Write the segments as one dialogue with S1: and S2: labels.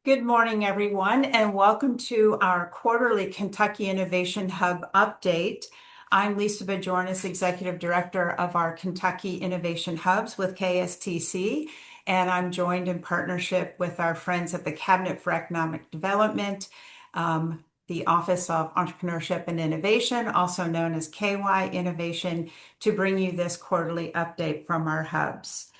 S1: Good morning, everyone, and welcome to our quarterly Kentucky Innovation Hub update. I'm Lisa Bajornis, Executive Director of our Kentucky Innovation Hubs with KSTC, and I'm joined in partnership with our friends at the Cabinet for Economic Development, the Office of Entrepreneurship and Innovation, also known as KY Innovation, to bring you this quarterly update from our hubs.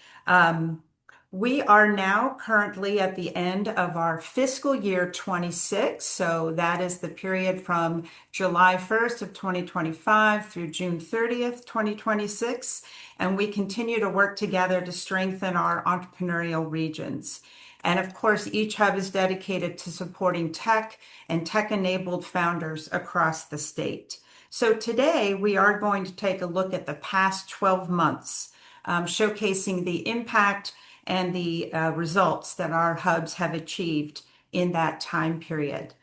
S1: We are now currently at the end of our fiscal year 26. So that is the period from July 1st of 2025 through June 30th, 2026. And we continue to work together to strengthen our entrepreneurial regions. And of course, each hub is dedicated to supporting tech and tech-enabled founders across the state. So today we are going to take a look at the past 12 months, showcasing the impact and the results that our hubs have achieved in that time period.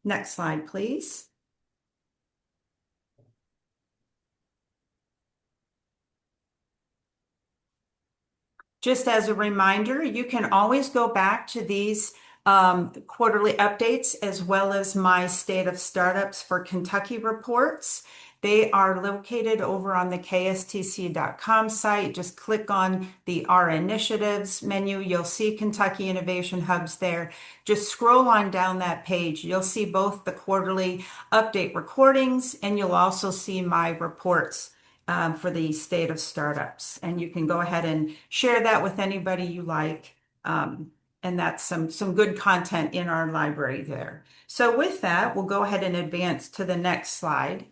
S1: Next slide, please. Just as a reminder, you can always go back to these quarterly updates as well as my State of Startups for Kentucky reports. They are located over on the kstc.com site. Just click on the Our Initiatives menu. You'll see Kentucky Innovation Hubs there. Just scroll on down that page. You'll see both the quarterly update recordings and you'll also see my reports for the State of Startups. And you can go ahead and share that with anybody you like. And that's some good content in our library there. So with that, we'll go ahead and advance to the next slide.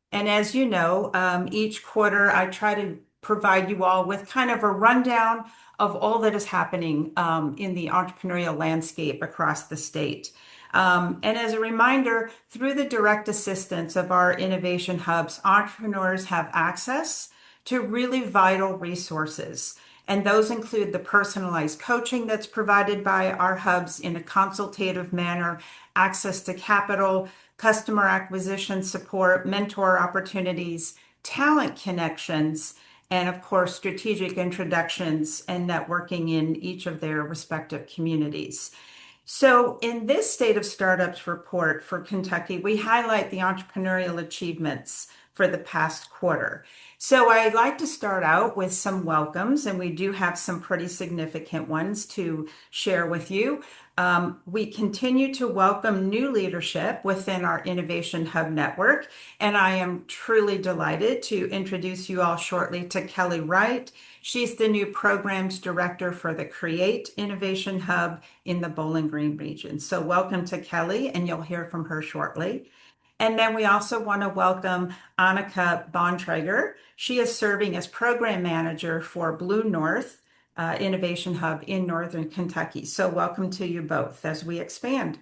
S1: And as you know, each quarter I try to provide you all with kind of a rundown of all that is happening in the entrepreneurial landscape across the state. And as a reminder, through the direct assistance of our innovation hubs, entrepreneurs have access to really vital resources. And those include the personalized coaching that's provided by our hubs in a consultative manner, access to capital, customer acquisition support, mentor opportunities, talent connections, and of course, strategic introductions and networking in each of their respective communities. So in this State of Startups report for Kentucky, we highlight the entrepreneurial achievements for the past quarter. So I'd like to start out with some welcomes, and we do have some pretty significant ones to share with you. We continue to welcome new leadership within our Innovation Hub network, and I am truly delighted to introduce you all shortly to Kelly Wright. She's the new Programs Director for the Create Innovation Hub in the Bowling Green region. So welcome to Kelly, and you'll hear from her shortly. And then we also want to welcome Annika Bontrager. She is serving as Program Manager for Blue North Innovation Hub in Northern Kentucky. So welcome to you both as we expand.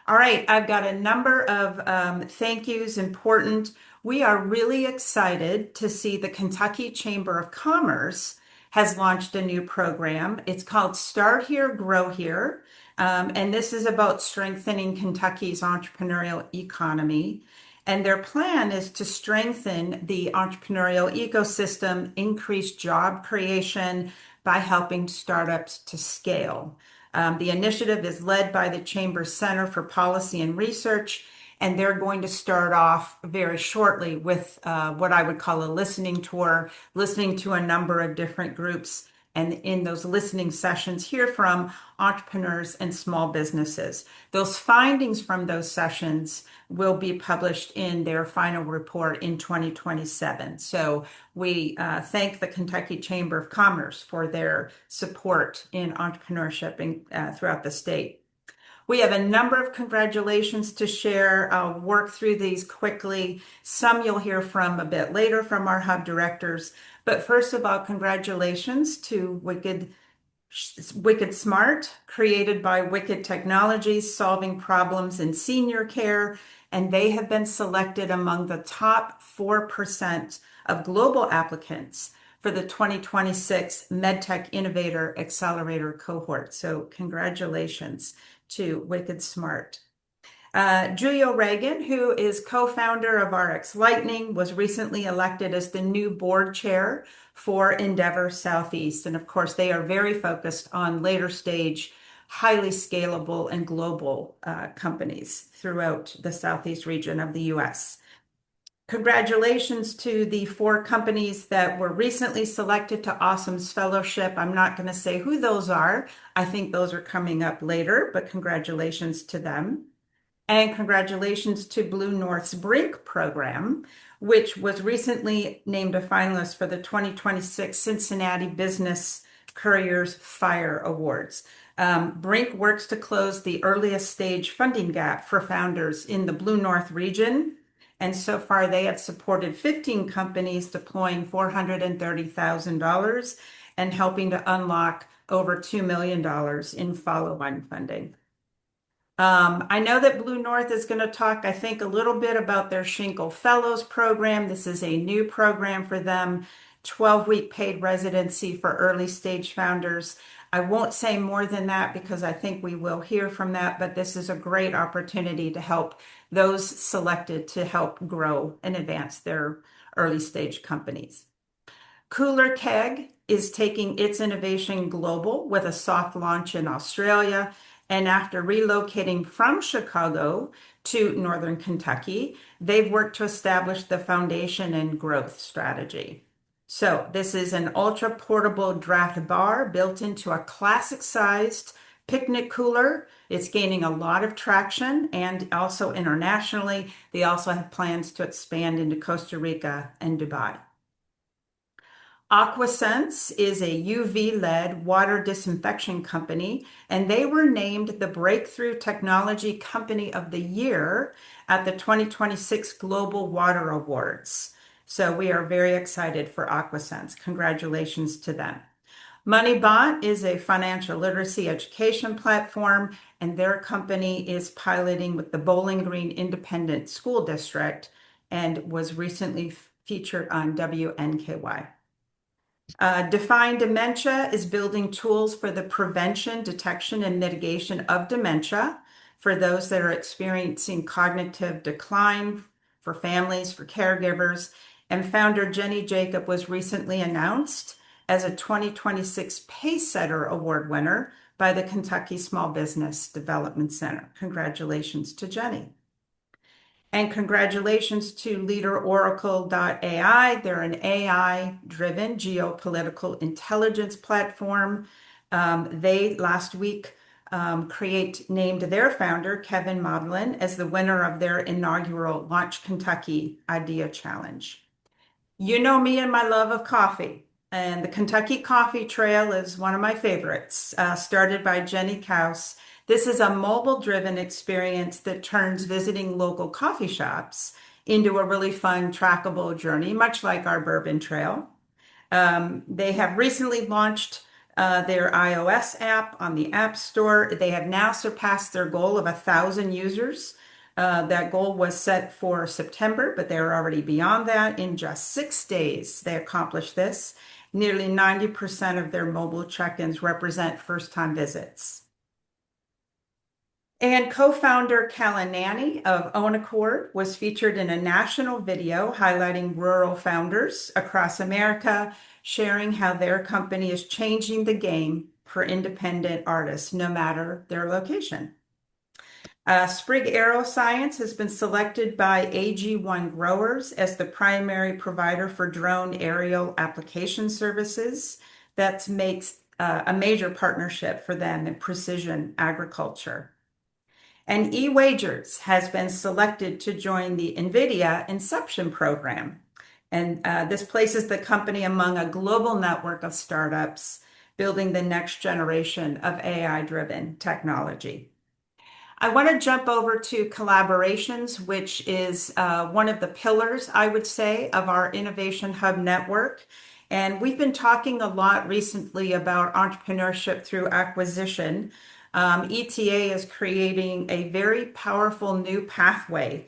S1: All right, I've got a number of thank yous important. We are really excited to see the Kentucky Chamber of Commerce has launched a new program. It's called Start Here, Grow Here. And this is about strengthening Kentucky's entrepreneurial economy. And their plan is to strengthen the entrepreneurial ecosystem, increase job creation by helping startups to scale. The initiative is led by the Chamber's Center for Policy and Research, and they're going to start off very shortly with what I would call a listening tour, listening to a number of different groups, and in those listening sessions, hear from entrepreneurs and small businesses. Those findings from those sessions will be published in their final report in 2027. So we thank the Kentucky Chamber of Commerce for their support in entrepreneurship throughout the state. We have a number of congratulations to share. I'll work through these quickly. Some you'll hear from a bit later from our hub directors. But first of all, congratulations to Wicked Smart, created by Wicked Technologies, solving problems in senior care. And they have been selected among the top 4% of global applicants for the 2026 MedTech Innovator Accelerator cohort. So congratulations to Wicked Smart. Julio Reagan, who is co-founder of RX Lightning, was recently elected as the new board chair for Endeavor Southeast. And of course, they are very focused on later stage highly scalable and global companies throughout the Southeast region of the US. Congratulations to the 4 companies that were recently selected to Awesome's Fellowship. I'm not going to say who those are. I think those are coming up later, but congratulations to them. And congratulations to Blue North's Brink program, which was recently named a finalist for the 2026 Cincinnati Business Couriers Fire Awards. Brink works to close the earliest stage funding gap for founders in the Blue North region. And so far, they have supported 15 companies deploying $430,000 and helping to unlock over $2 million in follow-on funding. I know that Blue North is going to talk, I think, a little bit about their Shinkle Fellows program. This is a new program for them, 12-week paid residency for early stage founders. I won't say more than that because I think we will hear from that, but this is a great opportunity to help those selected to help grow and advance their early stage companies. Cooler Keg is taking its innovation global with a soft launch in Australia. And after relocating from Chicago to Northern Kentucky, they've worked to establish the foundation and growth strategy. So this is an ultra portable draft bar built into a classic sized picnic cooler. It's gaining a lot of traction and also internationally. They also have plans to expand into Costa Rica and Dubai. AquaSense is a UV-led water disinfection company, and they were named the Breakthrough Technology Company of the Year at the 2026 Global Water Awards. So we are very excited for AquaSense. Congratulations to them. MoneyBot is a financial literacy education platform, and their company is piloting with the Bowling Green Independent School District and was recently featured on WNKY. Define Dementia is building tools for the prevention, detection, and mitigation of dementia for those that are experiencing cognitive decline, for families, for caregivers. And founder Jenny Jacob was recently announced as a 2026 Pacesetter Award winner by the Kentucky Small Business Development Center. Congratulations to Jenny. And congratulations to LeaderOracle.ai. They're an AI-driven geopolitical intelligence platform. They last week named their founder, Kevin Modlin, as the winner of their inaugural Launch Kentucky Idea Challenge. You know me and my love of coffee, and the Kentucky Coffee Trail is one of my favorites, started by Jenny Kaus. This is a mobile-driven experience that turns visiting local coffee shops into a really fun, trackable journey, much like our Bourbon Trail. They have recently launched their iOS app on the App Store. They have now surpassed their goal of 1,000 users. That goal was set for September, but they're already beyond that. In just 6 days, they accomplished this. Nearly 90% of their mobile check-ins represent first-time visits. And co-founder Kalanani of Own Accord was featured in a national video highlighting rural founders across America, sharing how their company is changing the game for independent artists, no matter their location. Sprig Aeroscience has been selected by AG1 Growers as the primary provider for drone aerial application services. That makes a major partnership for them in precision agriculture. And eWagers has been selected to join the NVIDIA Inception program. And this places the company among a global network of startups building the next generation of AI-driven technology. I want to jump over to collaborations, which is one of the pillars, I would say, of our Innovation Hub network. And we've been talking a lot recently about entrepreneurship through acquisition. ETA is creating a very powerful new pathway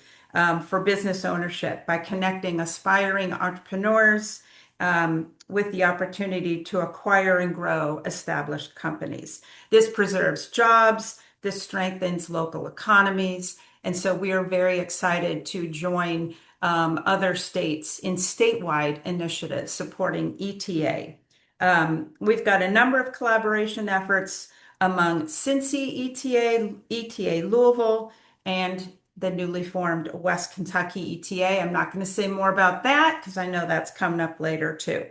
S1: for business ownership by connecting aspiring entrepreneurs with the opportunity to acquire and grow established companies. This preserves jobs, this strengthens local economies, and so we are very excited to join other states in statewide initiatives supporting ETA. We've got a number of collaboration efforts among Cincy ETA Louisville, and the newly formed West Kentucky ETA. I'm not going to say more about that because I know that's coming up later too.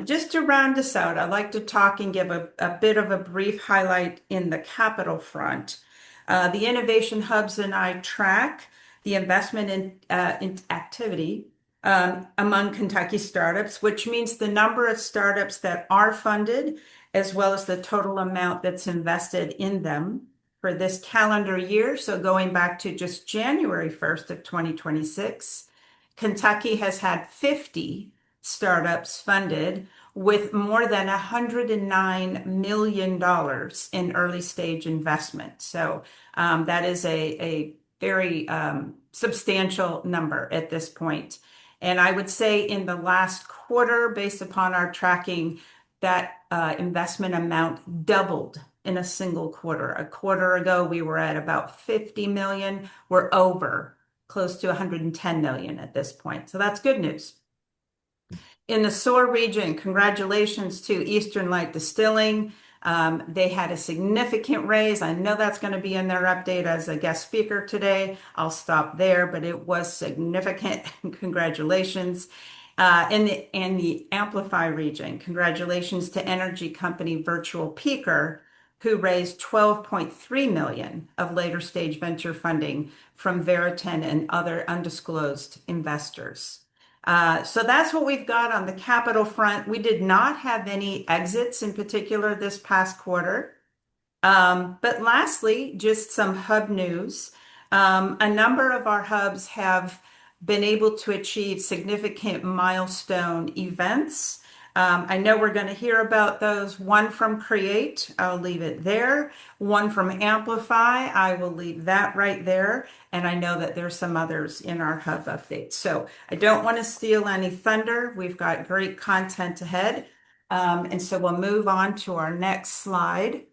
S1: Just to round us out, I'd like to talk and give a bit of a brief highlight in the capital front. The innovation hubs and I track the investment in activity among Kentucky startups, which means the number of startups that are funded, as well as the total amount that's invested in them for this calendar year. So going back to just January 1st of 2026, Kentucky has had 50 startups funded with more than $109 million in early stage investment. So that is a very substantial number at this point. And I would say in the last quarter, based upon our tracking, that investment amount doubled in a single quarter. A quarter ago, we were at about 50 million. We're over close to 110 million at this point. So that's good news. In the SOAR region, congratulations to Eastern Light Distilling. They had a significant raise. I know that's going to be in their update as a guest speaker today. I'll stop there, but it was significant. Congratulations. In the Amplify region, congratulations to energy company Virtual Peaker, who raised 12.3 million of later stage venture funding from Veriton and other undisclosed investors. So that's what we've got on the capital front. We did not have any exits in particular this past quarter. But lastly, just some hub news. A number of our hubs have been able to achieve significant milestone events. I know we're going to hear about those. One from Create, I'll leave it there. One from Amplify, I will leave that right there. And I know that there's some others in our hub updates. So I don't want to steal any thunder. We've got great content ahead. And so we'll move on to our next slide.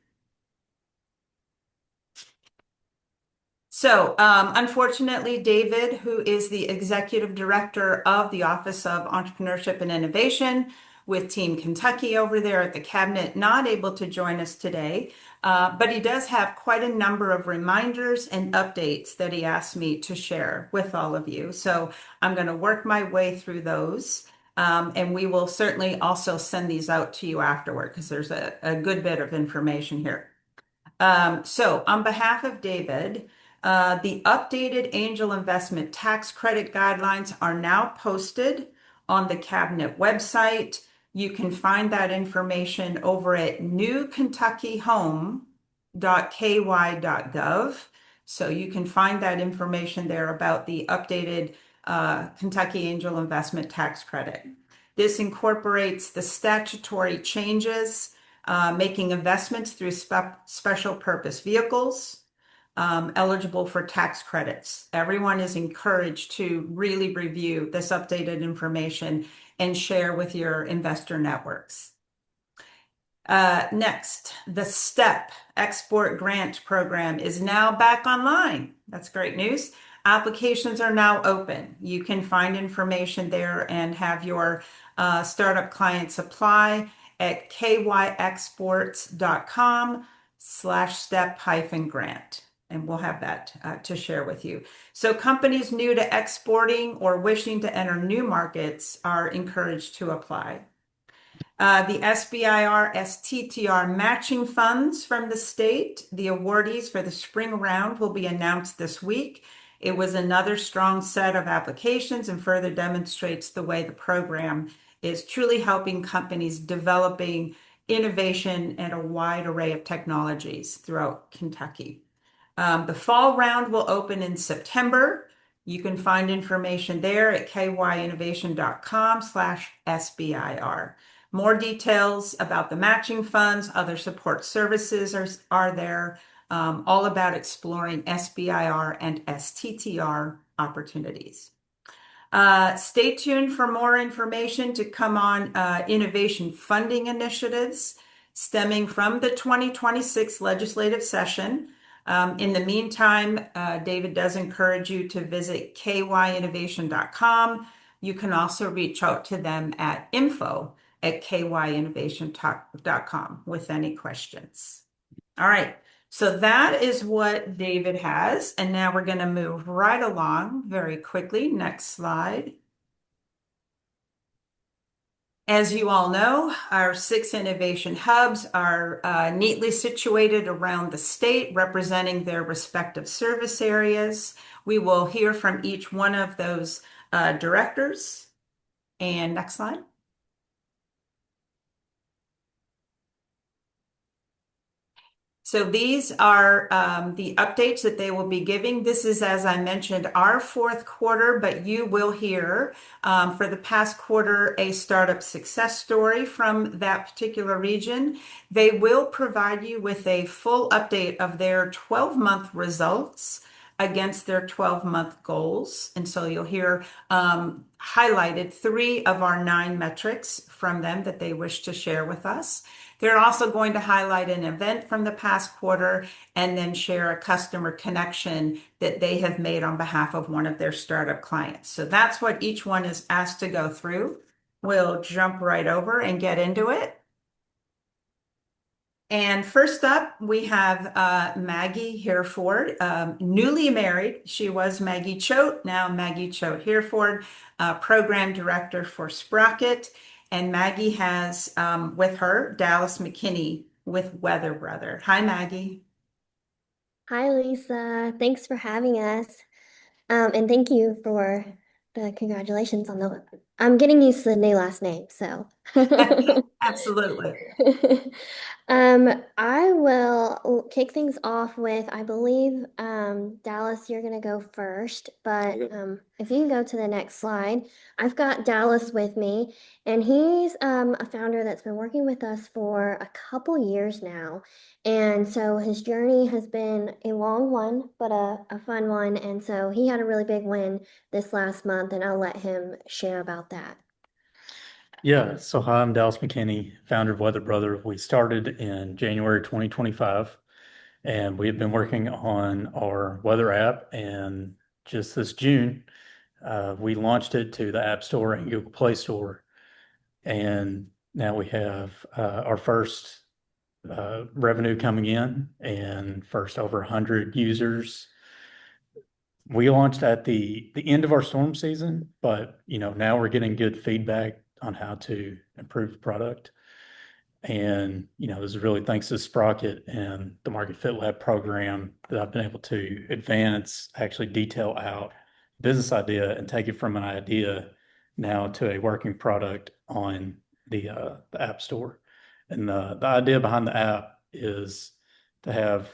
S1: So, unfortunately, David, who is the executive director of the Office of Entrepreneurship and Innovation with Team Kentucky over there at the cabinet, not able to join us today, but he does have quite a number of reminders and updates that he asked me to share with all of you. So I'm going to work my way through those. And we will certainly also send these out to you afterward because there's a good bit of information here. So on behalf of David, the updated angel investment tax credit guidelines are now posted on the cabinet website. You can find that information over at newkentuckyhome.ky.gov. So you can find that information there about the updated Kentucky angel investment tax credit. This incorporates the statutory changes, making investments through special purpose vehicles eligible for tax credits. Everyone is encouraged to really review this updated information and share with your investor networks. Next, the STEP Export Grant Program is now back online. That's great news. Applications are now open. You can find information there and have your startup clients apply at kyexports.com/step-grant. And we'll have that to share with you. So companies new to exporting or wishing to enter new markets are encouraged to apply. The SBIR STTR matching funds from the state, the awardees for the spring round will be announced this week. It was another strong set of applications and further demonstrates the way the program is truly helping companies developing innovation and a wide array of technologies throughout Kentucky. The fall round will open in September. You can find information there at kyinnovation.com/SBIR. More details about the matching funds, other support services are there, all about exploring SBIR and STTR opportunities. Stay tuned for more information to come on innovation funding initiatives stemming from the 2026 legislative session. In the meantime, David does encourage you to visit kyinnovation.com. You can also reach out to them at info kyinnovationtalk.com with any questions. All right. So that is what David has. And now we're going to move right along very quickly. Next slide. As you all know, our 6 innovation hubs are neatly situated around the state, representing their respective service areas. We will hear from each one of those directors. And next slide. So these are the updates that they will be giving. This is, as I mentioned, our fourth quarter, but you will hear for the past quarter a startup success story from that particular region. They will provide you with a full update of their 12-month results against their 12-month goals. And so you'll hear highlighted 3 of our 9 metrics from them that they wish to share with us. They're also going to highlight an event from the past quarter and then share a customer connection that they have made on behalf of one of their startup clients. So that's what each one is asked to go through. We'll jump right over and get into it. And first up, we have Maggie Hereford, newly married. She was Maggie Choate, now Maggie Choate Hereford, program director for Sprocket. And Maggie has with her Dallas McKinney with Weather Brother. Hi, Maggie.
S2: Hi, Lisa. Thanks for having us. And thank you for the congratulations on the. I'm getting used to the new last name, so.
S1: Absolutely.
S2: I will kick things off with, I believe, Dallas, you're gonna go first, but if you can go to the next slide, I've got Dallas with me, and he's a founder that's been working with us for a couple years now. And so his journey has been a long one, but a fun one. And so he had a really big win this last month, and I'll let him share about that.
S3: Yeah, so hi, I'm Dallas McKinney, founder of Weather Brother. We started in January 2025, and we have been working on our weather app. And just this June, we launched it to the App Store and Google Play Store. And now we have our first revenue coming in and first over 100 users. We launched at the end of our storm season, but now we're getting good feedback on how to improve the product. And this is really thanks to Sprocket and the Market Fit Lab program that I've been able to advance, actually detail out business idea and take it from an idea now to a working product on the App Store. And the idea behind the app is to have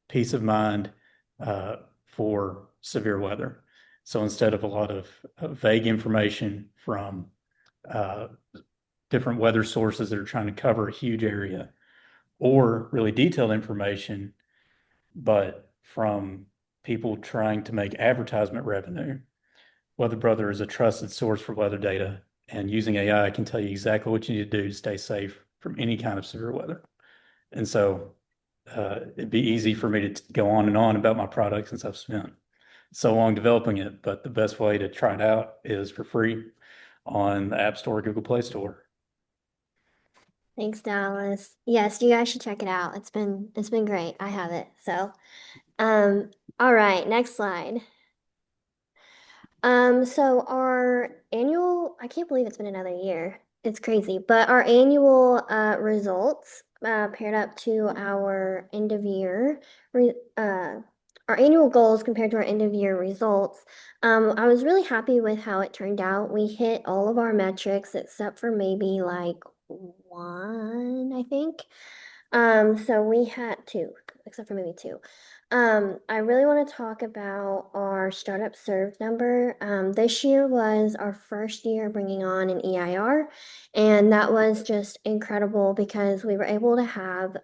S3: peace of mind for severe weather. So instead of a lot of vague information from different weather sources that are trying to cover a huge area, or really detailed information, but from people trying to make advertisement revenue, Weather Brother is a trusted source for weather data, and using AI can tell you exactly what you need to do to stay safe from any kind of severe weather. And so it'd be easy for me to go on and on about my product since I've spent so long developing it, but the best way to try it out is for free on the App Store, Google Play Store.
S2: Thanks, Dallas. Yes, you guys should check it out. It's been great. I have it. So, all right, next slide. So our annual, I can't believe it's been another year. It's crazy, but our annual results paired up to our end of year, our annual goals compared to our end of year results. I was really happy with how it turned out. We hit all of our metrics except for maybe like one, I think. So we had two, except for maybe two. I really want to talk about our startup served number. This year was our first year bringing on an EIR, and that was just incredible because we were able to have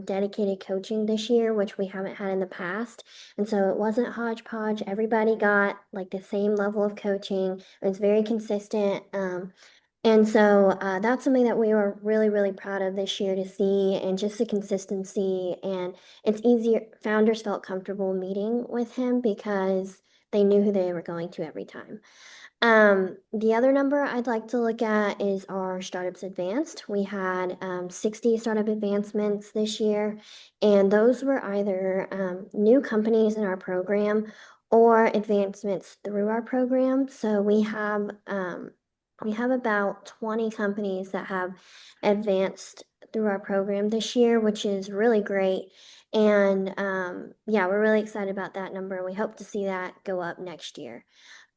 S2: dedicated coaching this year, which we haven't had in the past. And so it wasn't hodgepodge. Everybody got like the same level of coaching. It was very consistent. And so that's something that we were really, really proud of this year to see, and just the consistency. And it's easier, founders felt comfortable meeting with him because they knew who they were going to every time. The other number I'd like to look at is our startups advanced. We had 60 startup advancements this year, and those were either new companies in our program or advancements through our program. So we have about 20 companies that have advanced through our program this year, which is really great. And yeah, we're really excited about that number. We hope to see that go up next year.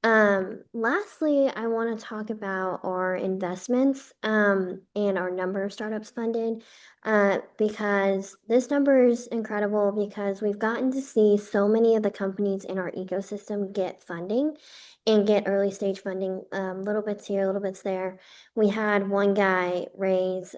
S2: Lastly, I want to talk about our investments, and our number of startups funded, because this number is incredible because we've gotten to see so many of the companies in our ecosystem get funding and get early stage funding, little bits here, little bits there. We had one guy raise,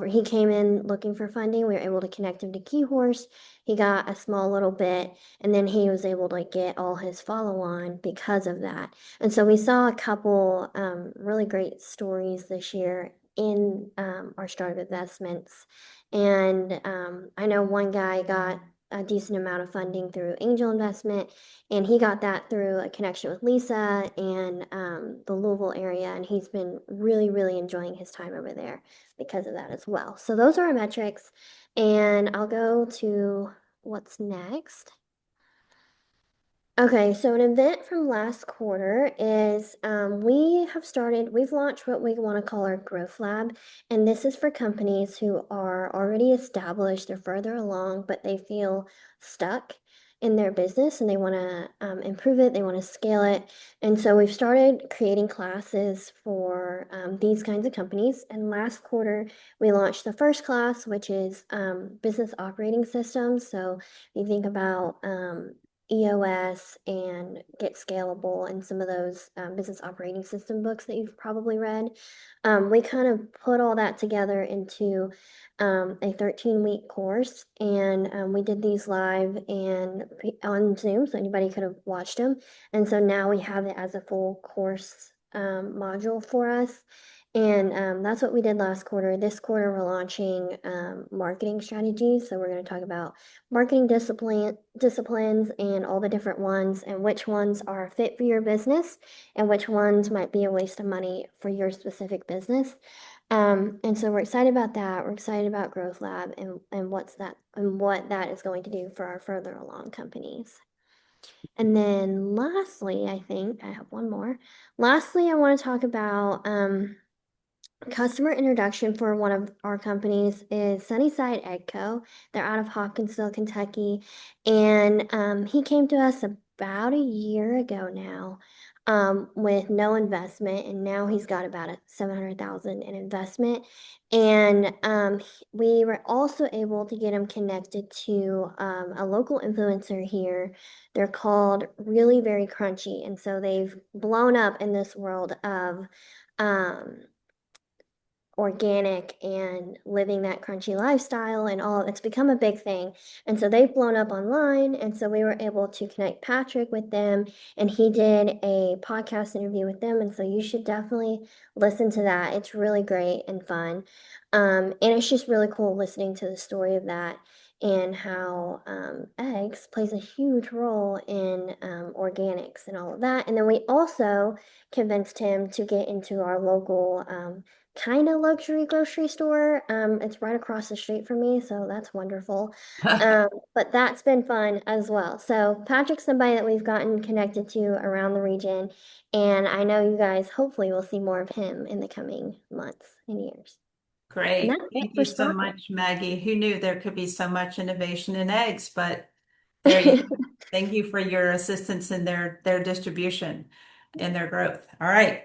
S2: he came in looking for funding. We were able to connect him to Keyhorse. He got a small little bit, and then he was able to get all his follow on because of that. And so we saw a couple really great stories this year in our startup investments. And I know one guy got a decent amount of funding through angel investment, and he got that through a connection with Lisa and the Louisville area. And he's been really, really enjoying his time over there because of that as well. So those are our metrics. And I'll go to what's next. Okay, so an event from last quarter is we've launched what we want to call our Growth Lab. And this is for companies who are already established, they're further along, but they feel stuck in their business and they want to improve it, they want to scale it. And so we've started creating classes for these kinds of companies. And last quarter, we launched the first class, which is business operating systems. So you think about EOS and Get Scalable and some of those business operating system books that you've probably read. We kind of put all that together into a 13-week course, and we did these live and on Zoom, so anybody could have watched them. And so now we have it as a full course module for us. And that's what we did last quarter. This quarter, we're launching marketing strategies. So we're going to talk about marketing disciplines and all the different ones and which ones are fit for your business and which ones might be a waste of money for your specific business. And so we're excited about that. We're excited about Growth Lab and what that is going to do for our further along companies. And then lastly, I think I have one more. Lastly, I want to talk about customer introduction for one of our companies is Sunnyside Egg Co. They're out of Hopkinsville, Kentucky, and he came to us about a year ago now, with no investment, and now he's got about a 700,000 in investment. And we were also able to get him connected to a local influencer here. They're called Really Very Crunchy, and so they've blown up in this world of um, organic and living that crunchy lifestyle and all. It's become a big thing. And so they've blown up online. And so we were able to connect Patrick with them, and he did a podcast interview with them. And so you should definitely listen to that. It's really great and fun. And it's just really cool listening to the story of that and how eggs plays a huge role in organics and all of that. And then we also convinced him to get into our local kind of luxury grocery store. It's right across the street from me, so that's wonderful. But that's been fun as well. So Patrick's somebody that we've gotten connected to around the region, and I know you guys hopefully will see more of him in the coming months and years. And
S1: Great.
S2: that's it
S1: Thank
S2: for
S1: you so
S2: startup.
S1: much, Maggie. Who knew there could be so much innovation in eggs, but there you go. Thank you for your assistance in their distribution and their growth. All right.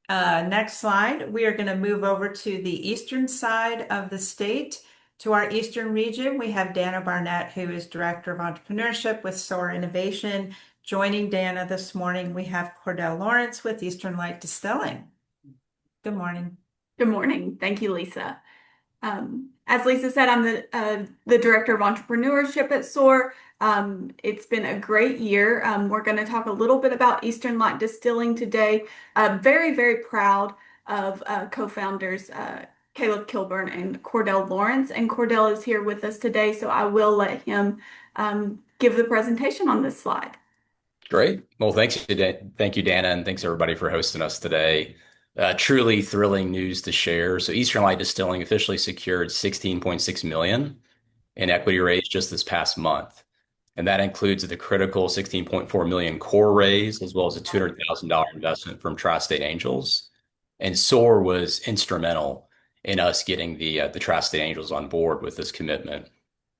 S1: Next slide. We are going to move over to the eastern side of the state. To our eastern region, we have Dana Barnett, who is Director of Entrepreneurship with SOAR Innovation. Joining Dana this morning, we have Cordell Lawrence with Eastern Light Distilling. Good morning.
S4: Good morning. Thank you, Lisa. As Lisa said, I'm the Director of Entrepreneurship at SOAR. It's been a great year. We're going to talk a little bit about Eastern Light Distilling today. Very, very proud of co-founders Caleb Kilburn and Cordell Lawrence. And Cordell is here with us today, so I will let him give the presentation on this slide.
S5: Great. Well, thank you, Dana, and thanks everybody for hosting us today. Truly thrilling news to share. So Eastern Light Distilling officially secured 16.6 million in equity raise just this past month. And that includes the critical 16.4 million core raise, as well as a $200,000 investment from Tri-State Angels. And SOAR was instrumental in us getting the Tri-State Angels on board with this commitment.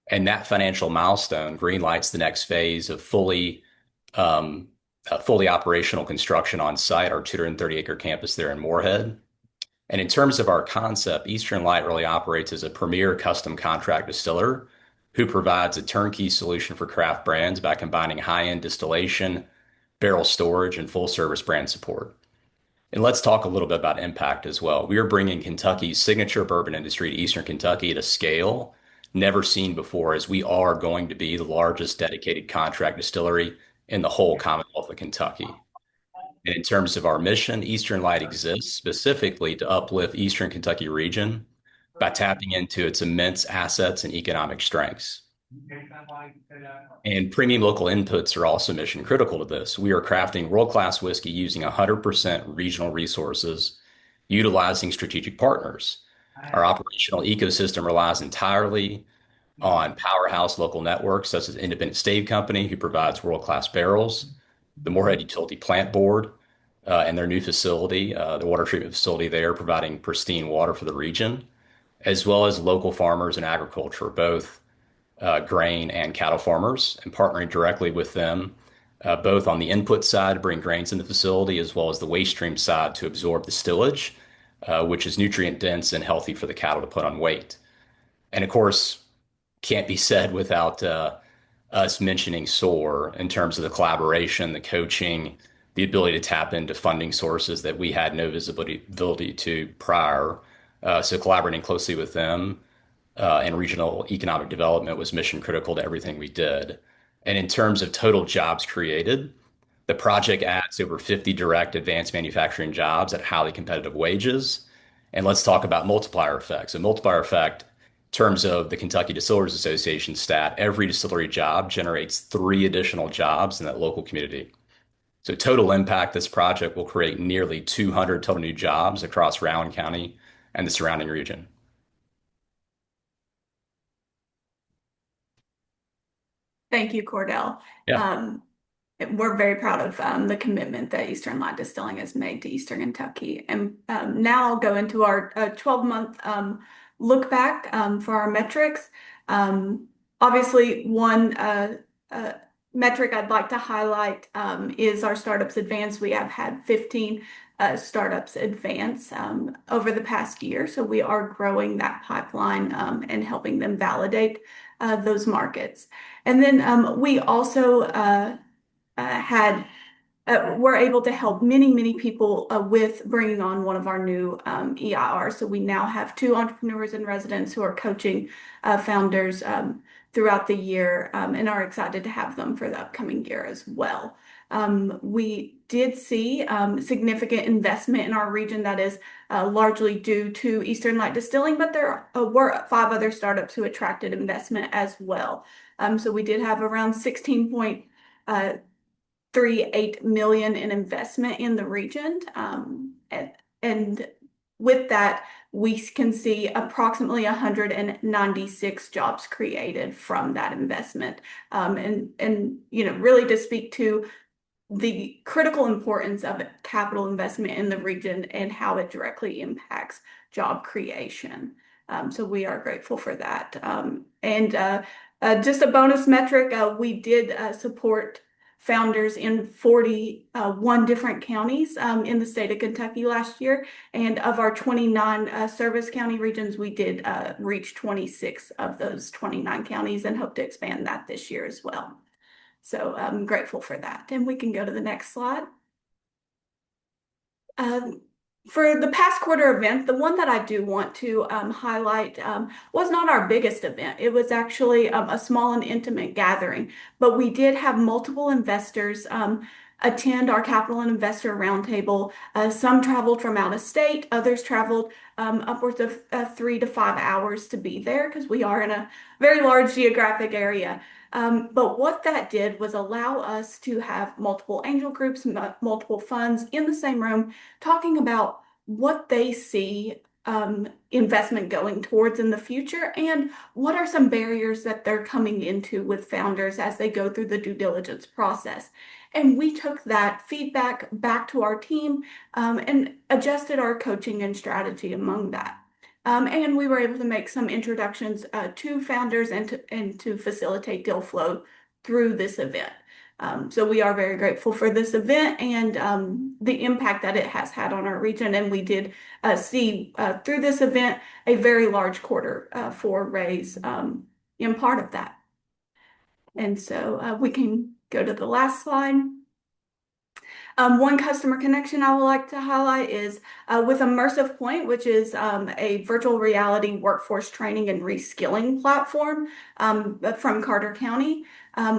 S5: And that financial milestone greenlights the next phase of um, fully operational construction on site, our 230-acre campus there in Moorhead. And in terms of our concept, Eastern Light really operates as a premier custom contract distiller who provides a turnkey solution for craft brands by combining high-end distillation, barrel storage, and full-service brand support. And let's talk a little bit about impact as well. We are bringing Kentucky's signature bourbon industry to Eastern Kentucky at a scale never seen before, as we are going to be the largest dedicated contract distillery in the whole Commonwealth of Kentucky. And in terms of our mission, Eastern Light exists specifically to uplift Eastern Kentucky region by tapping into its immense assets and economic strengths. And premium local inputs are also mission critical to this. We are crafting world-class whiskey using 100% regional resources, utilizing strategic partners. Our operational ecosystem relies entirely on powerhouse local networks such as Independent Stave Company, who provides world-class barrels, the Moorhead Utility Plant Board, and their new facility, the water treatment facility there, providing pristine water for the region, as well as local farmers and agriculture, both grain and cattle farmers, and partnering directly with them, both on the input side to bring grains in the facility, as well as the waste stream side to absorb the stillage, which is nutrient dense and healthy for the cattle to put on weight. And of course, can't be said without us mentioning SOAR in terms of the collaboration, the coaching, the ability to tap into funding sources that we had no visibility to prior. So collaborating closely with them and regional economic development was mission critical to everything we did. And in terms of total jobs created, the project adds over 50 direct advanced manufacturing jobs at highly competitive wages. And let's talk about multiplier effects. A multiplier effect, in terms of the Kentucky Distillers Association stat, every distillery job generates 3 additional jobs in that local community. So total impact, this project will create nearly 200 total new jobs across Rowan County and the surrounding region.
S4: Thank you, Cordell.
S5: Yeah.
S4: We're very proud of the commitment that Eastern Light Distilling has made to Eastern Kentucky. And now I'll go into our 12-month look back for our metrics. Obviously, one metric I'd like to highlight is our startups advance. We have had 15 startups advance over the past year. So we are growing that pipeline and helping them validate those markets. And then we also were able to help many people with bringing on one of our new EIRs. So we now have 2 entrepreneurs in residence who are coaching founders throughout the year and are excited to have them for the upcoming year as well. We did see significant investment in our region that is largely due to Eastern Light Distilling, but there were 5 other startups who attracted investment as well. So we did have around 16.38 million in investment in the region. And with that, we can see approximately 196 jobs created from that investment. And really to speak to the critical importance of capital investment in the region and how it directly impacts job creation. So we are grateful for that. And just a bonus metric, we did support founders in 41 different counties in the state of Kentucky last year. And of our 29 service county regions, we did reach 26 of those 29 counties and hope to expand that this year as well. So I'm grateful for that. And we can go to the next slide. For the past quarter event, the one that I do want to highlight was not our biggest event. It was actually a small and intimate gathering, but we did have multiple investors attend our Capital and Investor Roundtable. Some traveled from out of state, others traveled upwards of 3 to 5 hours to be there because we are in a very large geographic area. But what that did was allow us to have multiple angel groups, multiple funds in the same room talking about what they see investment going towards in the future and what are some barriers that they're coming into with founders as they go through the due diligence process. And we took that feedback back to our team and adjusted our coaching and strategy among that. And we were able to make some introductions to founders and to facilitate deal flow through this event. So we are very grateful for this event and the impact that it has had on our region. And we did see through this event a very large quarter for raise in part of that. And so we can go to the last slide. One customer connection I would like to highlight is with Immersive Point, which is a virtual reality workforce training and reskilling platform from Carter County.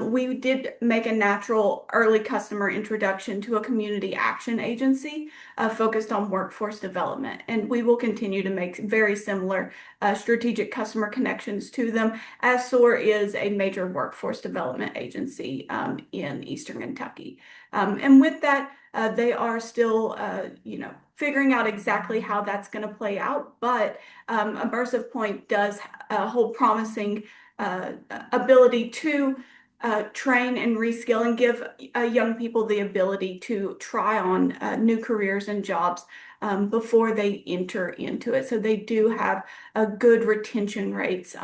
S4: We did make a natural early customer introduction to a community action agency focused on workforce development. And we will continue to make very similar strategic customer connections to them, as SOAR is a major workforce development agency in Eastern Kentucky. And with that, they are still, figuring out exactly how that's going to play out. But Immersive Point does hold promising ability to train and reskill and give young people the ability to try on new careers and jobs before they enter into it. So they do have a good retention rates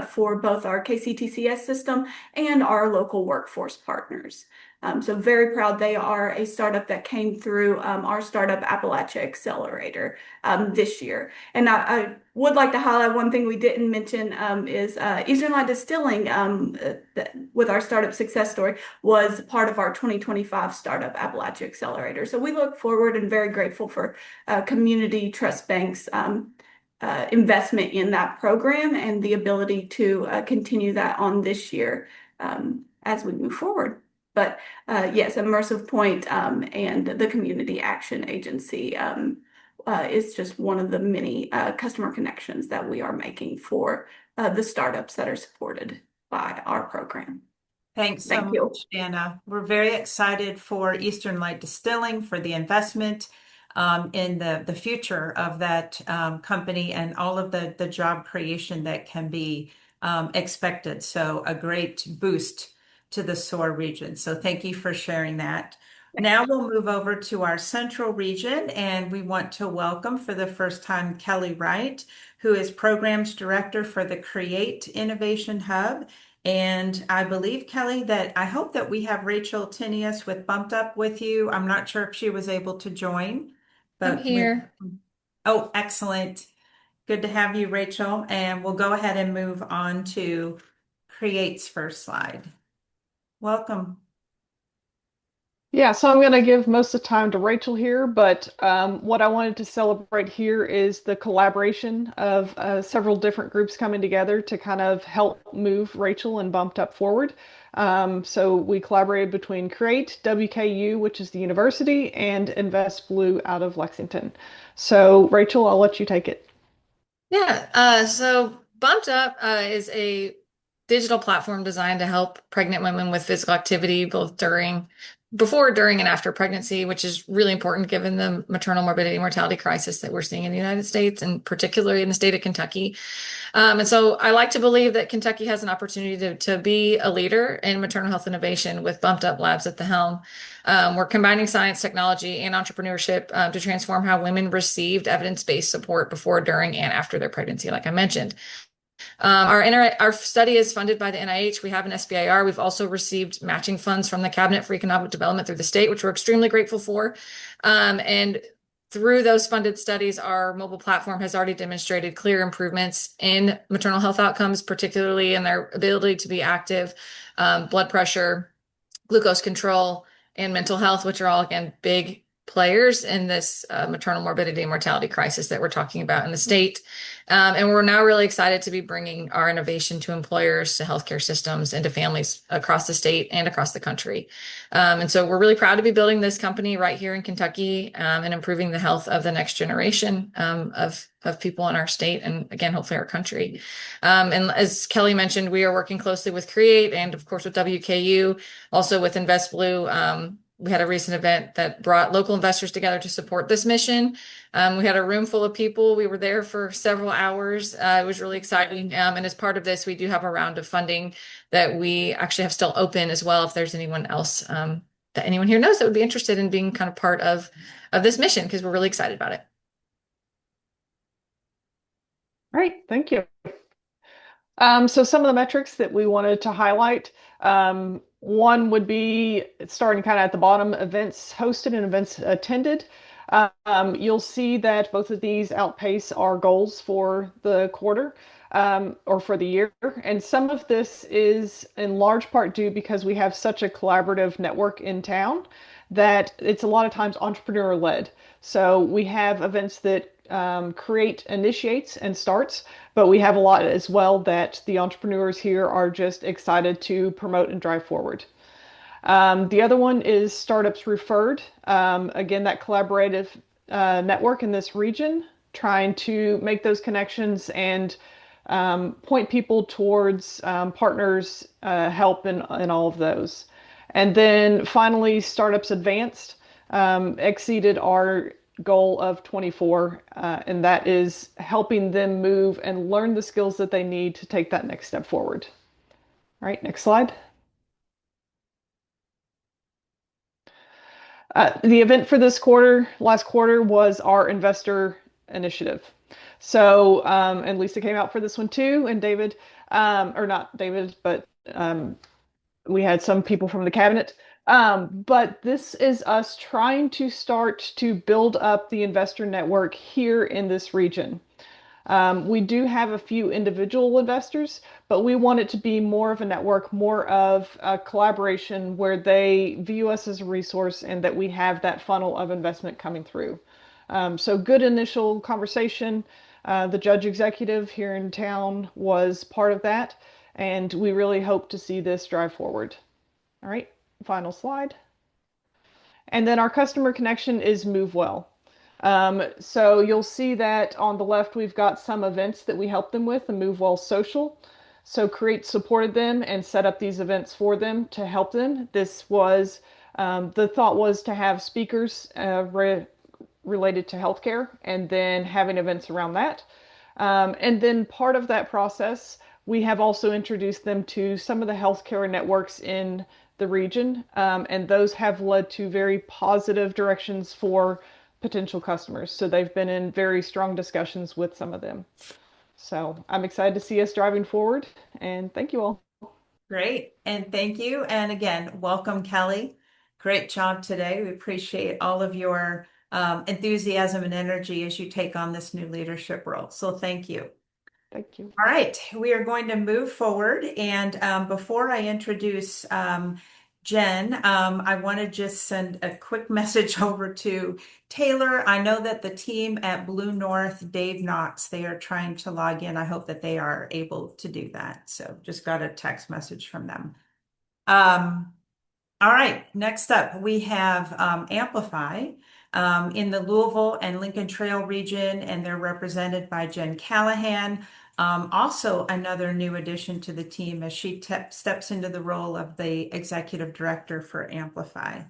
S4: for both our KCTCS system and our local workforce partners. So very proud. They are a startup that came through our Startup Appalachia Accelerator this year. And I would like to highlight one thing we didn't mention is Eastern Light Distilling with our startup success story was part of our 2025 Startup Appalachia Accelerator. So we look forward and very grateful for Community Trust Bank's investment in that program and the ability to continue that on this year as we move forward. But yes, Immersive Point and the Community Action Agency is just one of the many customer connections that we are making for the startups that are supported by our program.
S1: Thanks so
S4: Thank you.
S1: much, Anna. We're very excited for Eastern Light Distilling, for the investment in the future of that company and all of the job creation that can be expected. So a great boost to the SOAR region. So thank you for sharing that. Now we'll move over to our central region, and we want to welcome for the first time Kelly Wright, who is Programs Director for the Create Innovation Hub. And I believe, Kelly, that I hope that we have Rachel Tinius with Bumped Up with you. I'm not sure if she was able to join, but
S6: I'm here.
S1: Oh, excellent. Good to have you, Rachel. And we'll go ahead and move on to Create's first slide. Welcome.
S6: Yeah, so I'm going to give most of the time to Rachel here, but what I wanted to celebrate here is the collaboration of several different groups coming together to kind of help move Rachel and Bumped Up forward. So we collaborated between Create, WKU, which is the university, and Invest Blue out of Lexington. So Rachel, I'll let you take it.
S7: Yeah, so Bumped Up is a digital platform designed to help pregnant women with physical activity before, during, and after pregnancy, which is really important given the maternal morbidity and mortality crisis that we're seeing in the United States, and particularly in the state of Kentucky. And so I like to believe that Kentucky has an opportunity to be a leader in maternal health innovation with Bumped Up Labs at the helm. We're combining science, technology, and entrepreneurship to transform how women received evidence-based support before, during, and after their pregnancy, like I mentioned. Our study is funded by the NIH. We have an SBIR. We've also received matching funds from the Cabinet for Economic Development through the state, which we're extremely grateful for. And through those funded studies, our mobile platform has already demonstrated clear improvements in maternal health outcomes, particularly in their ability to be active, blood pressure, glucose control, and mental health, which are all, again, big players in this maternal morbidity and mortality crisis that we're talking about in the state. And we're now really excited to be bringing our innovation to employers, to healthcare systems, and to families across the state and across the country. And so we're really proud to be building this company right here in Kentucky, and improving the health of the next generation of people in our state and, again, hopefully our country. And as Kelly mentioned, we are working closely with Create and, of course, with WKU, also with InvestBlue. We had a recent event that brought local investors together to support this mission. We had a room full of people. We were there for several hours. It was really exciting. And as part of this, we do have a round of funding that we actually have still open as well. If there's anyone else that anyone here knows that would be interested in being kind of part of this mission, because we're really excited about it.
S6: All right, thank you. So some of the metrics that we wanted to highlight, one would be starting kind of at the bottom, events hosted and events attended. You'll see that both of these outpace our goals for the quarter, or for the year. And some of this is in large part due because we have such a collaborative network in town that it's a lot of times entrepreneur led. So we have events that Create initiates and starts, but we have a lot as well that the entrepreneurs here are just excited to promote and drive forward. The other one is Startups Referred. Again, that collaborative network in this region, trying to make those connections and point people towards partners, help in all of those. And then finally, Startups Advanced exceeded our goal of 24, and that is helping them move and learn the skills that they need to take that next step forward. All right, next slide. The event for this quarter, last quarter, was our investor initiative. So, and Lisa came out for this one too, and David, or not David, but we had some people from the cabinet. But this is us trying to start to build up the investor network here in this region. We do have a few individual investors, but we want it to be more of a network, more of a collaboration where they view us as a resource and that we have that funnel of investment coming through. So good initial conversation. The judge executive here in town was part of that, and we really hope to see this drive forward. All right, final slide. And then our customer connection is Move Well. So you'll see that on the left, we've got some events that we help them with, the Move Well Social. So Create supported them and set up these events for them to help them. This was, the thought was to have speakers related to healthcare and then having events around that. And then part of that process, we have also introduced them to some of the healthcare networks in the region, and those have led to very positive directions for potential customers. So they've been in very strong discussions with some of them. So I'm excited to see us driving forward, and thank you all.
S1: Great. And thank you. And again, welcome, Kelly. Great job today. We appreciate all of your enthusiasm and energy as you take on this new leadership role. So thank you.
S6: Thank you.
S1: All right, we are going to move forward. And before I introduce Jen, I want to just send a quick message over to Taylor. I know that the team at Blue North, Dave Knox, they are trying to log in. I hope that they are able to do that. So just got a text message from them. All right, next up, we have Amplify in the Louisville and Lincoln Trail region, and they're represented by Jen Callahan. Also, another new addition to the team as she steps into the role of the executive director for Amplify.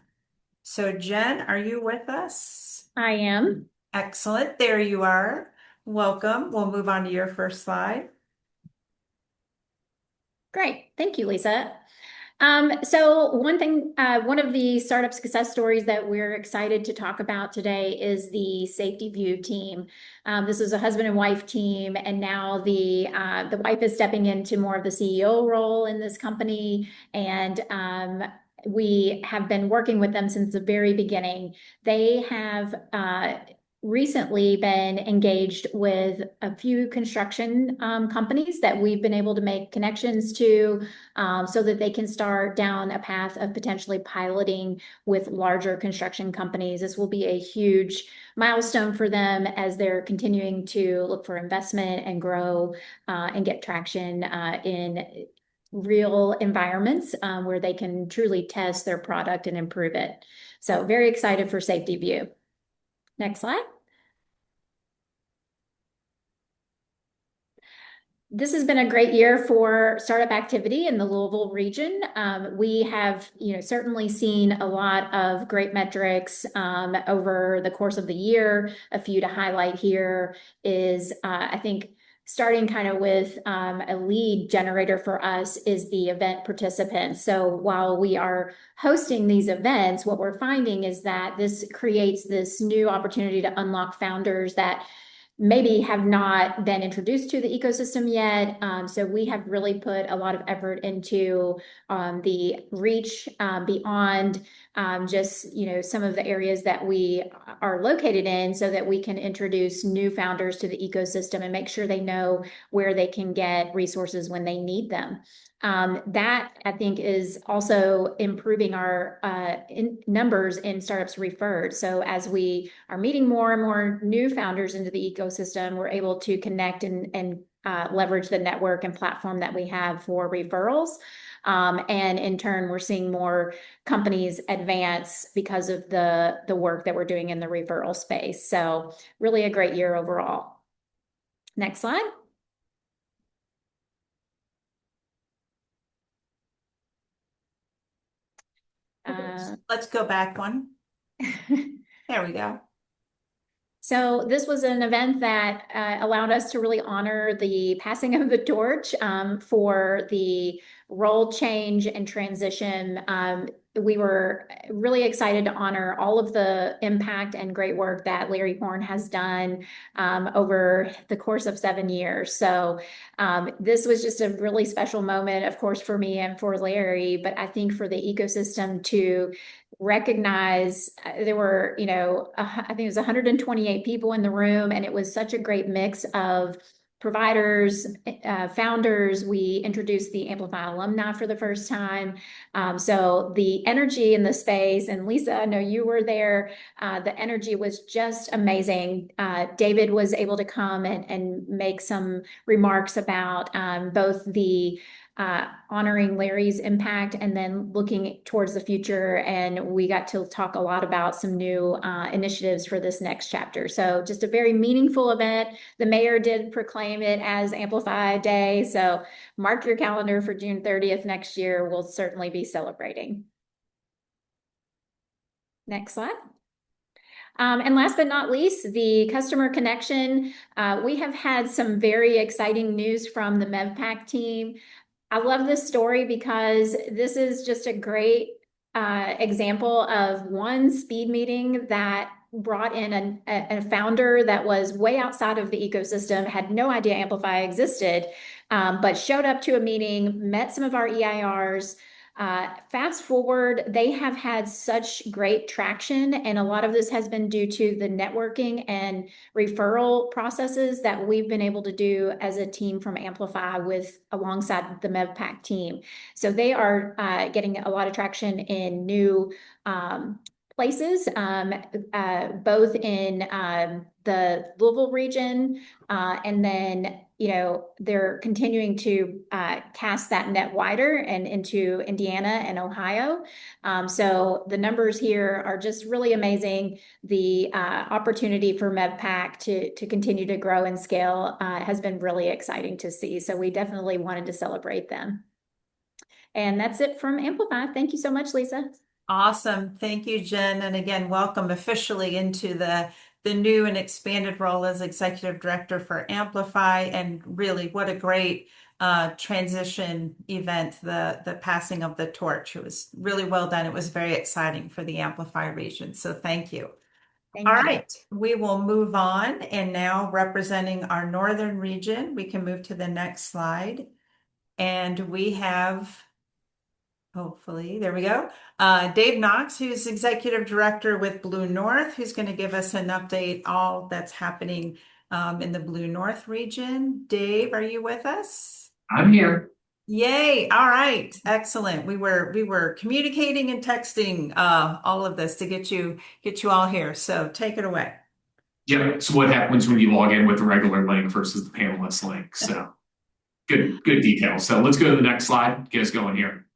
S1: So, Jen, are you with us?
S8: I am.
S1: Excellent. There you are. Welcome. We'll move on to your first slide.
S8: Great. Thank you, Lisa. So one of the startup success stories that we're excited to talk about today is the Safety View team. This is a husband and wife team, and now the wife is stepping into more of the CEO role in this company, and we have been working with them since the very beginning. They have recently been engaged with a few construction companies that we've been able to make connections to so that they can start down a path of potentially piloting with larger construction companies. This will be a huge milestone for them as they're continuing to look for investment and grow and get traction in real environments where they can truly test their product and improve it. So very excited for Safety View. Next slide. This has been a great year for startup activity in the Louisville region. We have, certainly seen a lot of great metrics over the course of the year. A few to highlight here is, I think, starting kind of with a lead generator for us is the event participants. So while we are hosting these events, what we're finding is that this creates this new opportunity to unlock founders that maybe have not been introduced to the ecosystem yet. So we have really put a lot of effort into the reach beyond just some of the areas that we are located in, so that we can introduce new founders to the ecosystem and make sure they know where they can get resources when they need them. That I think is also improving our numbers in startups referred. So as we are meeting more and more new founders into the ecosystem, we're able to connect and leverage the network and platform that we have for referrals. And in turn, we're seeing more companies advance because of the work that we're doing in the referral space. So really a great year overall. Next slide.
S1: Let's go back one. There we go.
S8: So this was an event that allowed us to really honor the passing of the torch for the role change and transition. We were really excited to honor all of the impact and great work that Larry Horn has done over the course of 7 years. So this was just a really special moment, of course, for me and for Larry, but I think for the ecosystem to recognize there were, I think it was 128 people in the room, and it was such a great mix of providers, founders. We introduced the Amplify alumni for the first time. So the energy in the space, and Lisa, I know you were there, the energy was just amazing. David was able to come and make some remarks about both the honoring Larry's impact and then looking towards the future. And we got to talk a lot about some new initiatives for this next chapter. So just a very meaningful event. The mayor did proclaim it as Amplify Day. So mark your calendar for June 30th next year. We'll certainly be celebrating. Next slide. And last but not least, the customer connection. We have had some very exciting news from the MEVPAC team. I love this story because this is just a great example of one speed meeting that brought in a founder that was way outside of the ecosystem, had no idea Amplify existed, but showed up to a meeting, met some of our EIRs. Fast forward, they have had such great traction, and a lot of this has been due to the networking and referral processes that we've been able to do as a team from Amplify alongside the MEVPAC team. So they are getting a lot of traction in new places, both in the Louisville region, and then they're continuing to cast that net wider and into Indiana and Ohio. So the numbers here are just really amazing. The opportunity for MEVPAC to continue to grow and scale has been really exciting to see. So we definitely wanted to celebrate them. And that's it from Amplify. Thank you so much, Lisa.
S1: Awesome. Thank you, Jen. And again, welcome officially into the new and expanded role as Executive Director for Amplify. And really, what a great transition event, the passing of the torch. It was really well done. It was very exciting for the Amplify region. So thank you.
S8: Thank
S1: All
S8: you.
S1: right, we will move on. And now representing our northern region, we can move to the next slide. And we have Hopefully, there we go. Dave Knox, who's Executive Director with Blue North, who's going to give us an update all that's happening in the Blue North region. Dave, are you with us?
S9: I'm here.
S1: Yay. All right. Excellent. We were communicating and texting all of this to get you all here. So take it away.
S9: Yeah, so what happens when you log in with the regular link versus the panelist link? So good details. So let's go to the next slide. Get us going here.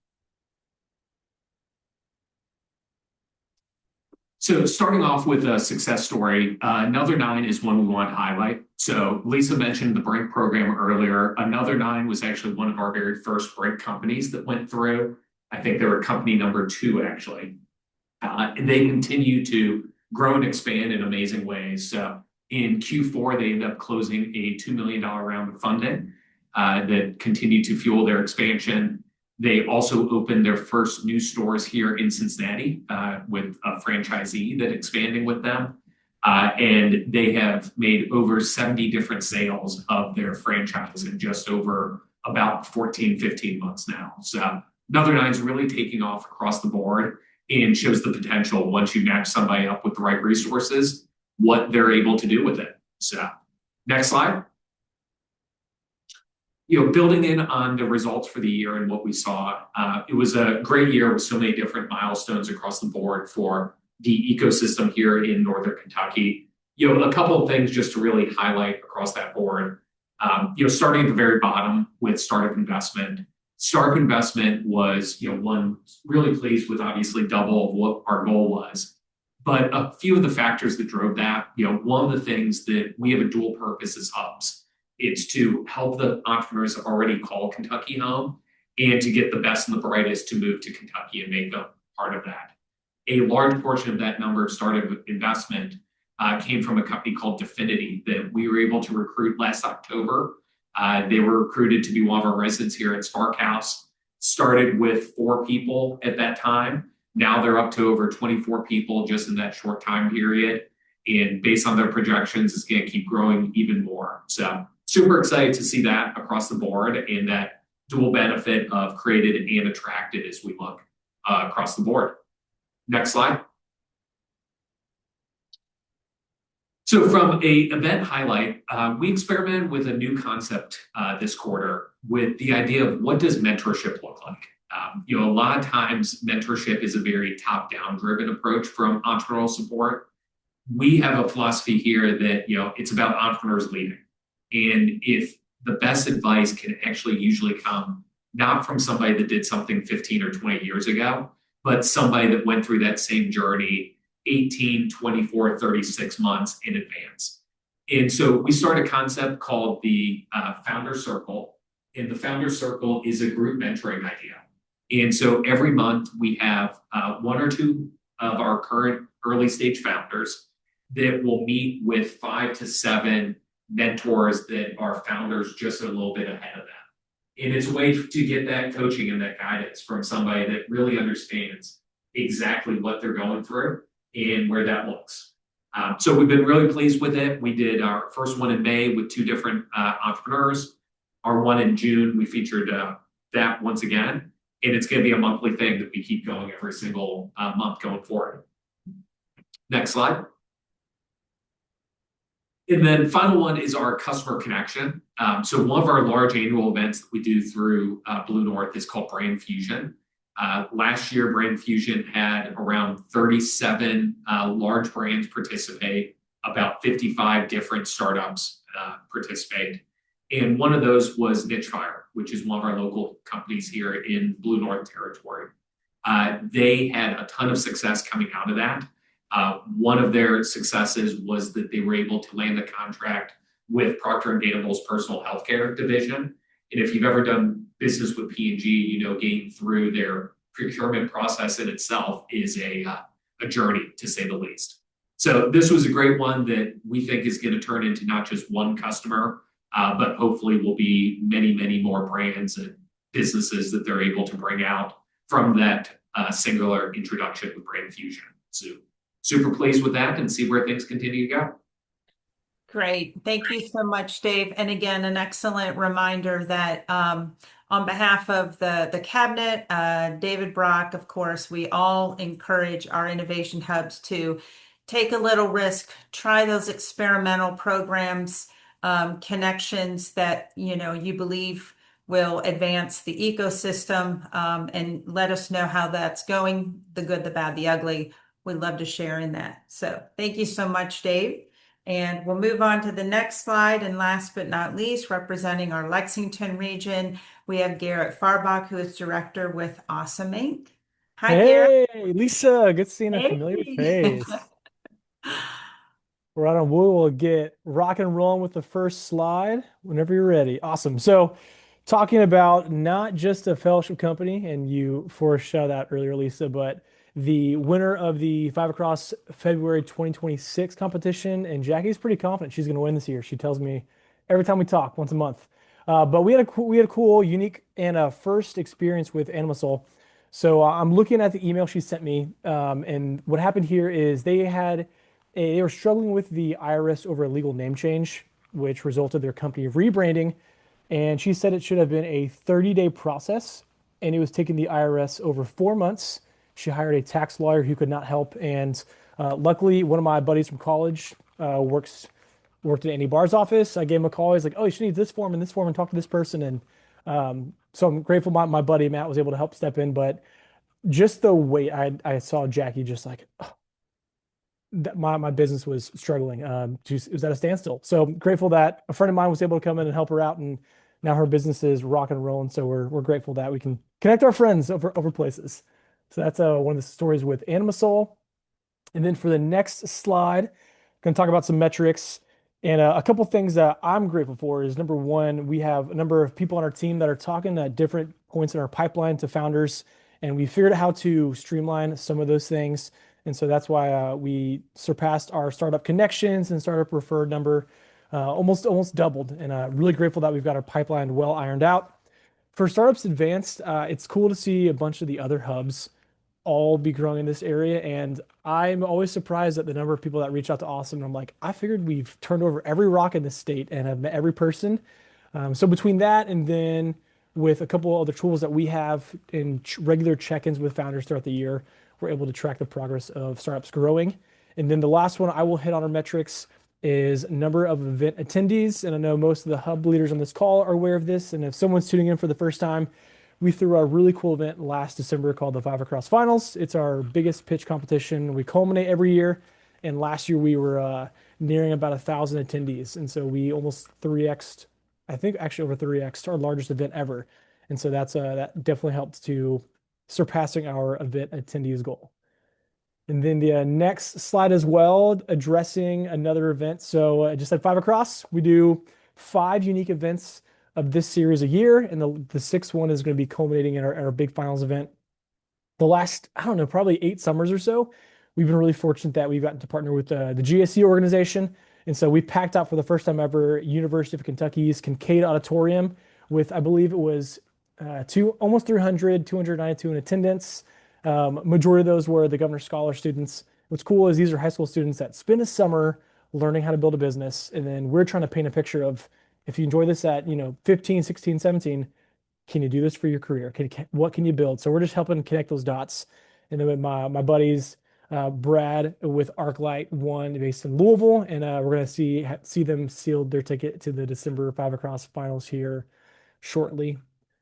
S9: So starting off with a success story, Another Nine is one we want to highlight. So Lisa mentioned the Brink program earlier. Another Nine was actually one of our very first Brink companies that went through. I think they were company number 2, actually. And they continue to grow and expand in amazing ways. So in Q4, they ended up closing a $2 million round of funding that continued to fuel their expansion. They also opened their first new stores here in Cincinnati with a franchisee that expanding with them. And they have made over 70 different sales of their franchise in just over about 14, 15 months now. So Another Nine's really taking off across the board and shows the potential once you match somebody up with the right resources, what they're able to do with it. So next slide. Building in on the results for the year and what we saw, it was a great year with so many different milestones across the board for the ecosystem here in Northern Kentucky. A couple of things just to really highlight across that board. Starting at the very bottom with startup investment. Startup investment was, one really pleased with, obviously double of what our goal was. But a few of the factors that drove that, one of the things that we have a dual purpose as hubs. It's to help the entrepreneurs that already call Kentucky home and to get the best and the brightest to move to Kentucky and make them part of that. A large portion of that number of startup investment came from a company called Definity that we were able to recruit last October. They were recruited to be one of our residents here at Spark House. Started with 4 people at that time. Now they're up to over 24 people just in that short time period. And based on their projections, it's going to keep growing even more. So super excited to see that across the board and that dual benefit of created and attracted as we look across the board. Next slide. So from a event highlight, we experimented with a new concept this quarter with the idea of what does mentorship look like? A lot of times mentorship is a very top-down driven approach from entrepreneurial support. We have a philosophy here that, it's about entrepreneurs leading. And if the best advice can actually usually come not from somebody that did something 15 or 20 years ago, but somebody that went through that same journey 18, 24, 36 months in advance. And so we started a concept called the Founder Circle. And the Founder Circle is a group mentoring idea. And so every month we have 1 or 2 of our current early stage founders that will meet with 5 to 7 mentors that are founders just a little bit ahead of them. And it's a way to get that coaching and that guidance from somebody that really understands exactly what they're going through and where that looks. So we've been really pleased with it. We did our first one in May with 2 different entrepreneurs. Our one in June, we featured that once again. And it's going to be a monthly thing that we keep going every single month going forward. Next slide. And then final one is our customer connection. So one of our large annual events that we do through Blue North is called Brand Fusion. Last year, Brand Fusion had around 37 large brands participate, about 55 different startups participate. And one of those was Niche Fire, which is one of our local companies here in Blue North territory. They had a ton of success coming out of that. One of their successes was that they were able to land a contract with Procter & Gamble's personal healthcare division. And if you've ever done business with P&G, getting through their procurement process in itself is a journey, to say the least. So this was a great one that we think is going to turn into not just one customer, but hopefully will be many, many more brands and businesses that they're able to bring out from that singular introduction with Brand Fusion. So super pleased with that and see where things continue to go.
S1: Great. Thank you so much, Dave. And again, an excellent reminder that on behalf of the cabinet, David Brock, of course, we all encourage our innovation hubs to take a little risk, try those experimental programs, connections that you believe will advance the ecosystem, and let us know how that's going, the good, the bad, the ugly. We'd love to share in that. So thank you so much, Dave. And we'll move on to the next slide. And last but not least, representing our Lexington region, we have Garrett Farbach, who is director with Awesome Inc. Hi, Garrett.
S10: Hey, Lisa, good seeing a familiar
S1: Hey.
S10: face. Right on. We will get rock and rolling with the first slide whenever you're ready. Awesome. So, talking about not just a fellowship company, and you foreshadowed that earlier, Lisa, but the winner of the Five Across February 2026 competition. And Jackie's pretty confident she's going to win this year. She tells me every time we talk, once a month. But we had a cool, unique, and first experience with Animal Soul. So I'm looking at the email she sent me, and what happened here is they were struggling with the IRS over a legal name change, which resulted their company rebranding. And she said it should have been a 30-day process, and it was taking the IRS over 4 months. She hired a tax lawyer who could not help, and luckily, one of my buddies from college worked at Andy Barr's office. I gave him a call. He's like, "Oh, you should need this form and this form, and talk to this person." And so I'm grateful my buddy Matt was able to help step in. But just the way I saw Jackie, just like, that my business was struggling. It was at a standstill. So grateful that a friend of mine was able to come in and help her out, and now her business is rocking and rolling. So we're grateful that we can connect our friends over places. So that's one of the stories with Animasol. And then for the next slide, I'm going to talk about some metrics. And a couple things that I'm grateful for is, number one, we have a number of people on our team that are talking at different points in our pipeline to founders, and we figured out how to streamline some of those things. And so that's why we surpassed our startup connections and startup referred number, almost doubled. And really grateful that we've got our pipeline well ironed out. For Startups Advanced, it's cool to see a bunch of the other hubs all be growing in this area. And I'm always surprised at the number of people that reach out to Awesome. And I'm like, I figured we've turned over every rock in this state and have met every person. So between that and then with a couple other tools that we have in regular check-ins with founders throughout the year, we're able to track the progress of startups growing. And then the last one I will hit on our metrics is number of event attendees. And I know most of the hub leaders on this call are aware of this. And if someone's tuning in for the first time, we threw a really cool event last December called the Five Across Finals. It's our biggest pitch competition. We culminate every year. And last year we were nearing about 1,000 attendees. And so we almost 3x'd, I think actually over 3x'd our largest event ever. And so that definitely helped to surpassing our event attendees goal. And then the next slide as well, addressing another event. So I just said Five Across. We do 5 unique events of this series a year, and the 6th one is going to be culminating in our big finals event. The last, I don't know, probably 8 summers or so, we've been really fortunate that we've gotten to partner with the GSE organization. And so we packed out for the first time ever University of Kentucky's Kincaid Auditorium with, I believe it was almost 300, 292 in attendance. Majority of those were the Governor's Scholar students. What's cool is these are high school students that spend a summer learning how to build a business. And then we're trying to paint a picture of, if you enjoy this at 15, 16, 17, can you do this for your career? What can you build? So we're just helping connect those dots. And then with my buddies, Brad with ArcLight won based in Louisville, and we're going to see them sealed their ticket to the December Five Across Finals here shortly.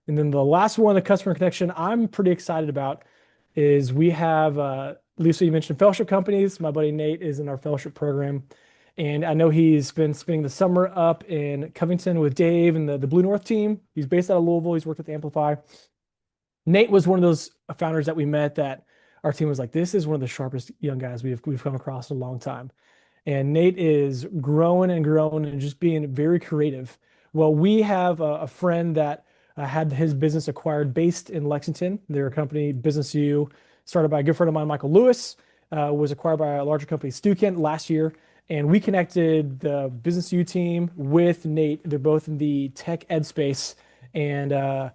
S10: And then the last one, the customer connection, I'm pretty excited about is we have, Lisa, you mentioned fellowship companies. My buddy Nate is in our fellowship program. And I know he's been spending the summer up in Covington with Dave and the Blue North team. He's based out of Louisville. He's worked with Amplify. Nate was one of those founders that we met that our team was like, this is one of the sharpest young guys we've come across in a long time. And Nate is growing and growing and just being very creative. Well, we have a friend that had his business acquired based in Lexington. They're a company, Business U, started by a good friend of mine, Michael Lewis, was acquired by a larger company, Stukin, last year. And we connected the Business U team with Nate. They're both in the tech ed space. And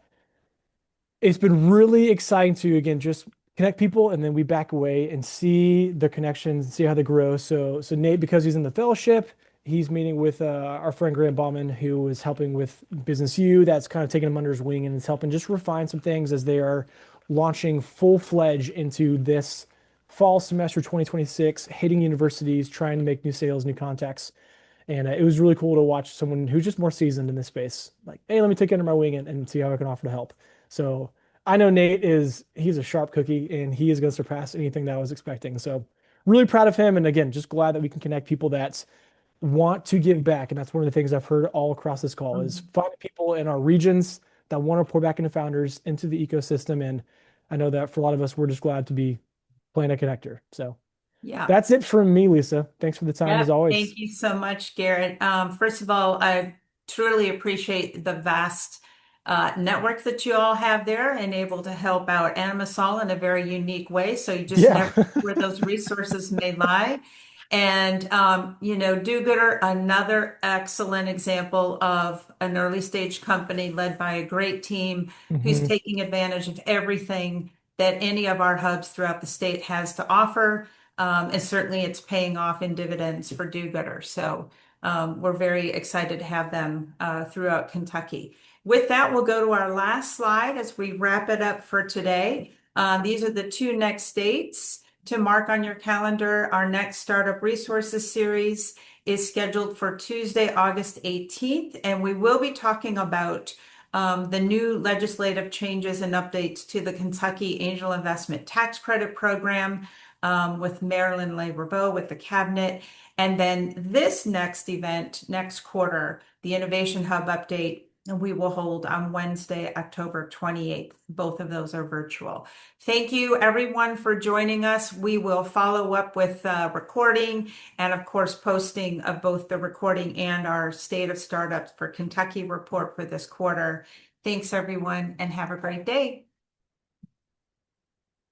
S10: it's been really exciting to, again, just connect people, and then we back away and see the connections and see how they grow. So Nate, because he's in the fellowship he's meeting with our friend Graham Bauman, who is helping with Business U. That's kind of taking him under his wing and is helping just refine some things as they are launching full-fledged into this fall semester 2026, hitting universities, trying to make new sales, new contacts. And it was really cool to watch someone who's just more seasoned in this space. Like, hey, let me take you under my wing and see how I can offer to help. So I know he's a sharp cookie and he is going to surpass anything that I was expecting. So really proud of him. And again, just glad that we can connect people that want to give back. And that's one of the things I've heard all across this call is finding people in our regions that want to pour back into founders, into the ecosystem. And I know that for a lot of us, we're just glad to be playing a connector. So
S1: Yeah.
S10: that's it from me, Lisa. Thanks for the time
S1: Yeah,
S10: as always.
S1: thank you so much, Garrett. First of all, I truly appreciate the vast network that you all have there and able to help out Animasol in a very unique way. So you just
S10: Yeah.
S1: never know where those resources may lie. And, Do-Gooder, another excellent example of an early stage company led by a great team who's
S10: Mhm.
S1: taking advantage of everything that any of our hubs throughout the state has to offer. And certainly it's paying off in dividends for Do-Gooder. So we're very excited to have them throughout Kentucky. With that, we'll go to our last slide as we wrap it up for today. These are the two next dates to mark on your calendar. Our next Startup Resources series is scheduled for Tuesday, August 18th, and we will be talking about the new legislative changes and updates to the Kentucky Angel Investment Tax Credit Program with Marilyn Lay-Rabeau with the cabinet. And then this next event, next quarter, the Innovation Hub update, we will hold on Wednesday, October 28th. Both of those are virtual. Thank you, everyone, for joining us. We will follow up with recording and, of course, posting of both the recording and our State of Startups for Kentucky report for this quarter. Thanks, everyone, and have a great day.